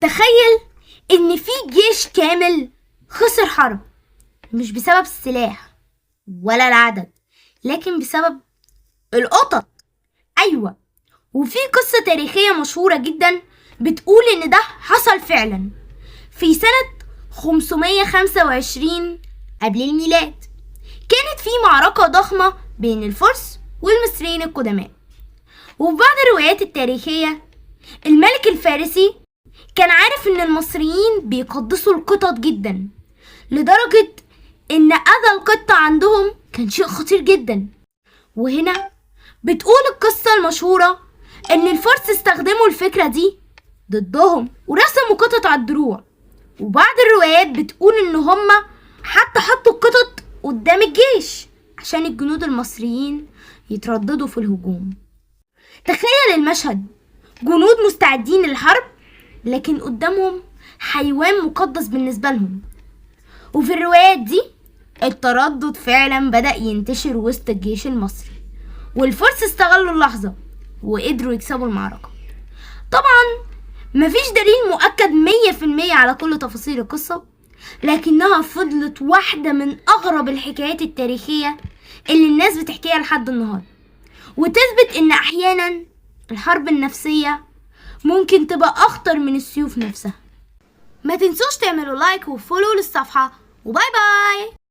تخيل ان في جيش كامل خسر حرب، مش بسبب السلاح ولا العدد، لكن بسبب القطط. ايوه، وفي قصة تاريخية مشهورة جدا بتقول ان ده حصل فعلا في سنة 525 قبل الميلاد. كانت في معركة ضخمة بين الفرس والمصريين القدماء. وفي بعض الروايات التاريخية الملك الفارسي كان عارف ان المصريين بيقدسوا القطط جدا، لدرجة ان اذى القطة عندهم كان شيء خطير جدا. وهنا بتقول القصة المشهورة ان الفرس استخدموا الفكرة دي ضدهم ورسموا قطط على الدروع. وبعض الروايات بتقول ان هما حتى حطوا القطط قدام الجيش عشان الجنود المصريين يترددوا في الهجوم. تخيل المشهد، جنود مستعدين للحرب لكن قدامهم حيوان مقدس بالنسبة لهم. وفي الروايات دي التردد فعلا بدأ ينتشر وسط الجيش المصري، والفرس استغلوا اللحظة وقدروا يكسبوا المعركة. طبعا مفيش دليل مؤكد 100% على كل تفاصيل القصة، لكنها فضلت واحدة من أغرب الحكايات التاريخية اللي الناس بتحكيها لحد النهاردة، وتثبت إن أحيانا الحرب النفسية ممكن تبقى أخطر من السيوف نفسها. ما تنسوش تعملوا لايك وفولو للصفحة، وباي باي.